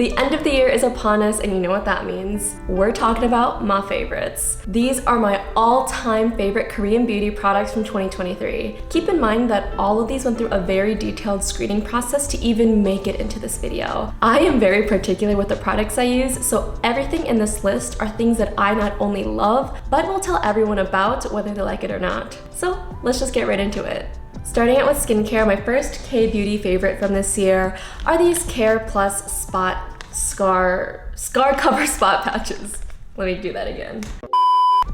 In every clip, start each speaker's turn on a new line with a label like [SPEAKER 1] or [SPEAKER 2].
[SPEAKER 1] The end of the year is upon us, and you know what that means. We're talking about my favorites. These are my all-time favorite Korean beauty products from 2023. Keep in mind that all of these went through a very detailed screening process to even make it into this video. I am very particular with the products I use, so everything in this list are things that I not only love, but will tell everyone about whether they like it or not. So let's just get right into it. Starting out with skincare, my first K-beauty favorite from this year are these Care Plus Scar Cover Spot Patches. Let me do that again.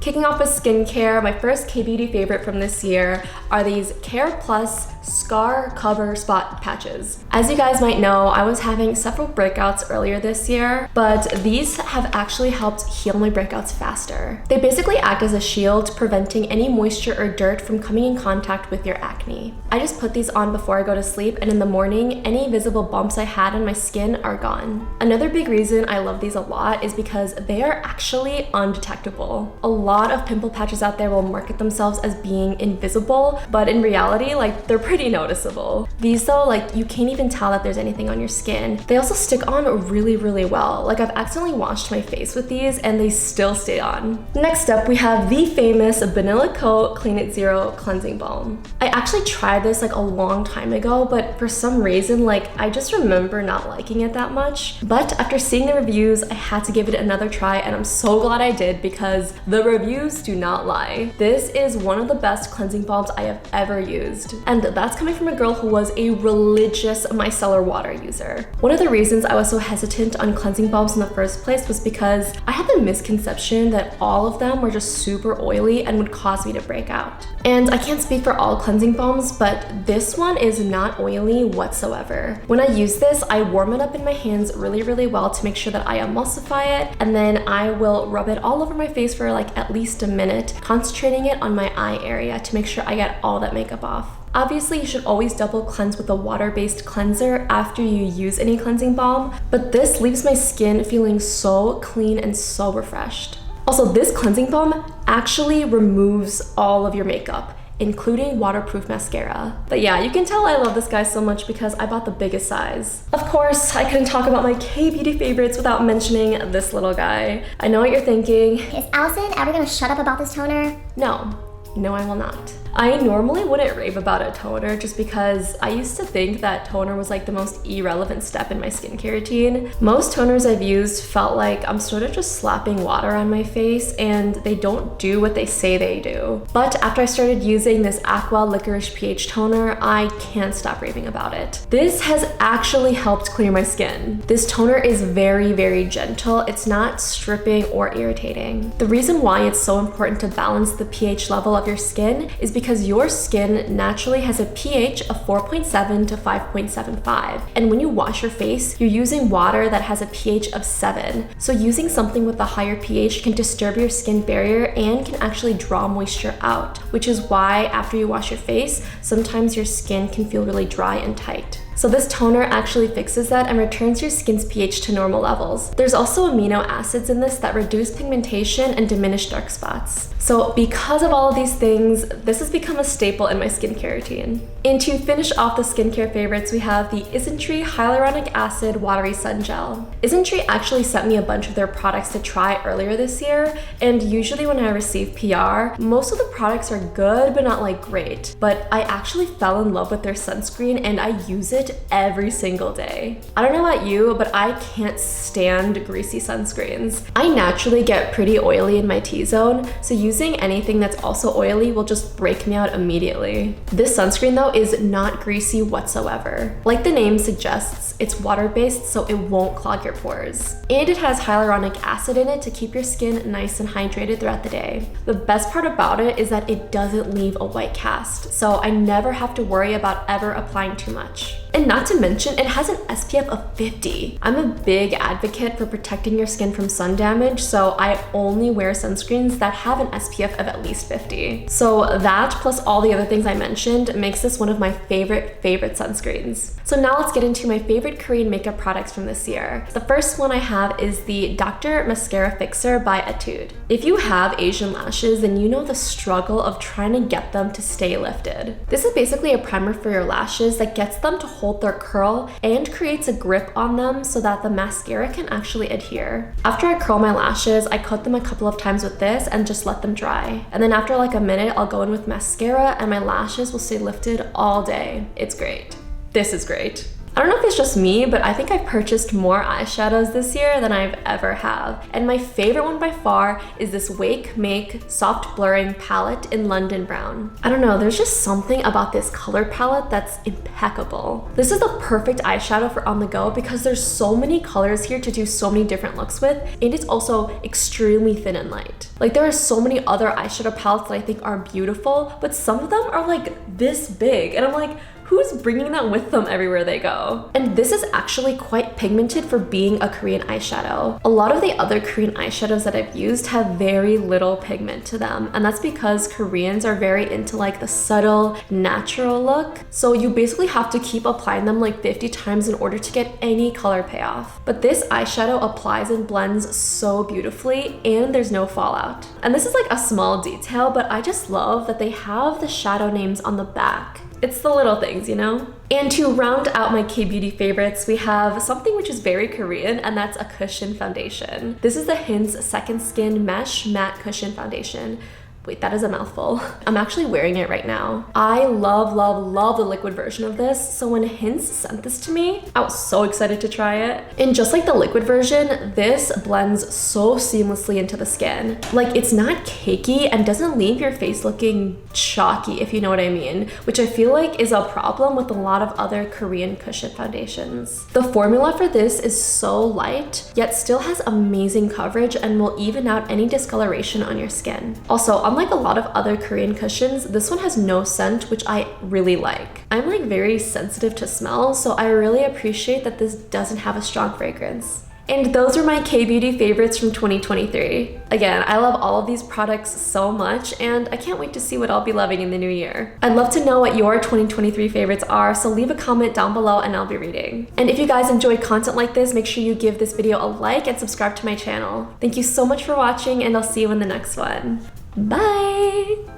[SPEAKER 1] Kicking off with skincare, my first K-beauty favorite from this year are these Care Plus Scar Cover Spot Patches. As you guys might know, I was having several breakouts earlier this year, but these have actually helped heal my breakouts faster. They basically act as a shield, preventing any moisture or dirt from coming in contact with your acne. I just put these on before I go to sleep, and in the morning, any visible bumps I had on my skin are gone. Another big reason I love these a lot is because they are actually undetectable. A lot of pimple patches out there will market themselves as being invisible, but in reality, they're pretty noticeable. These though, you can't even tell that there's anything on your skin. They also stick on really well. I've accidentally washed my face with these and they still stay on. Next up, we have the famous Vanilla Co Clean It Zero Cleansing Balm. I actually tried this a long time ago, but for some reason, I just remember not liking it that much. But after seeing the reviews, I had to give it another try, and I'm so glad I did because the reviews do not lie. This is one of the best cleansing balms I have ever used, and that's coming from a girl who was a religious micellar water user. One of the reasons I was so hesitant on cleansing balms in the first place was because I had the misconception that all of them were just super oily and would cause me to break out. And I can't speak for all cleansing balms, but this one is not oily whatsoever. When I use this, I warm it up in my hands really well to make sure that I emulsify it, and then I will rub it all over my face for at least a minute, concentrating it on my eye area to make sure I get all that makeup off. Obviously, you should always double cleanse with a water-based cleanser after you use any cleansing balm, but this leaves my skin feeling so clean and so refreshed. Also, this cleansing balm actually removes all of your makeup, including waterproof mascara. But yeah, you can tell I love this guy so much because I bought the biggest size. Of course, I couldn't talk about my K-beauty favorites without mentioning this little guy. I know what you're thinking.
[SPEAKER 2] Is Allison ever gonna shut up about this toner?
[SPEAKER 1] No, I will not. I normally wouldn't rave about a toner just because I used to think that toner was the most irrelevant step in my skincare routine. Most toners I've used felt like I'm sort of just slapping water on my face and they don't do what they say they do. But after I started using this Aqua Licorice pH toner, I can't stop raving about it. This has actually helped clear my skin. This toner is very gentle. It's not stripping or irritating. The reason why it's so important to balance the pH level of your skin is because your skin naturally has a pH of 4.7 to 5.75. And when you wash your face, you're using water that has a pH of 7. So using something with a higher pH can disturb your skin barrier and can actually draw moisture out, which is why after you wash your face, sometimes your skin can feel really dry and tight. So this toner actually fixes that and returns your skin's pH to normal levels. There's also amino acids in this that reduce pigmentation and diminish dark spots. So because of all of these things, this has become a staple in my skincare routine. And to finish off the skincare favorites, we have the Isntree Hyaluronic Acid Watery Sun Gel. Isntree actually sent me a bunch of their products to try earlier this year, and usually when I receive PR, most of the products are good but not great. But I actually fell in love with their sunscreen and I use it every single day. I don't know about you, but I can't stand greasy sunscreens. I naturally get pretty oily in my T-zone, so using anything that's also oily will just break me out immediately. This sunscreen though is not greasy whatsoever. Like the name suggests, it's water-based so it won't clog your pores. And it has hyaluronic acid in it to keep your skin nice and hydrated throughout the day. The best part about it is that it doesn't leave a white cast, so I never have to worry about ever applying too much. And not to mention, it has an SPF of 50. I'm a big advocate for protecting your skin from sun damage, so I only wear sunscreens that have an SPF of at least 50. So that, plus all the other things I mentioned, makes this one of my favorite sunscreens. So now let's get into my favorite Korean makeup products from this year. The first one I have is the Dr. Mascara Fixer by Etude. If you have Asian lashes, then you know the struggle of trying to get them to stay lifted. This is basically a primer for your lashes that gets them to hold hold their curl and creates a grip on them so that the mascara can actually adhere. After I curl my lashes, I coat them a couple of times with this and just let them dry. And then after like a minute, I'll go in with mascara and my lashes will stay lifted all day. It's great. This is great. I don't know if it's just me, but I think I've purchased more eyeshadows this year than I've ever have. And my favorite one by far is this Wake Make Soft Blurring Palette in London Brown. I don't know, there's just something about this color palette that's impeccable. This is the perfect eyeshadow for on the go because there's so many colors here to do so many different looks with, and it's also extremely thin and light. Like there are so many other eyeshadow palettes that I think are beautiful, but some of them are like this big, and I'm like, who's bringing that with them everywhere they go? And this is actually quite pigmented for being a Korean eyeshadow. A lot of the other Korean eyeshadows that I've used have very little pigment to them, and that's because Koreans are very into like the subtle, natural look. So you basically have to keep applying them like 50 times in order to get any color payoff. But this eyeshadow applies and blends so beautifully, and there's no fallout. And this is like a small detail, but I just love that they have the shadow names on the back. It's the little things, you know? And to round out my K-beauty favorites, we have something which is very Korean, and that's a cushion foundation. This is the Hints Second Skin Mesh Matte Cushion Foundation. Wait, that is a mouthful. I'm actually wearing it right now. I love, love, love the liquid version of this. So when Hints sent this to me, I was so excited to try it. And just like the liquid version, this blends so seamlessly into the skin. Like it's not cakey and doesn't leave your face looking chalky, if you know what I mean, which I feel like is a problem with a lot of other Korean cushion foundations. The formula for this is so light, yet still has amazing coverage and will even out any discoloration on your skin. Also, unlike a lot of other Korean cushions, this one has no scent, which I really like. I'm like very sensitive to smell, so I really appreciate that this doesn't have a strong fragrance. And those are my K-beauty favorites from 2023. Again, I love all of these products so much, and I can't wait to see what I'll be loving in the new year. I'd love to know what your 2023 favorites are, so leave a comment down below and I'll be reading. And if you guys enjoy content like this, make sure you give this video a like and subscribe to my channel. Thank you so much for watching, and I'll see you in the next one. Bye!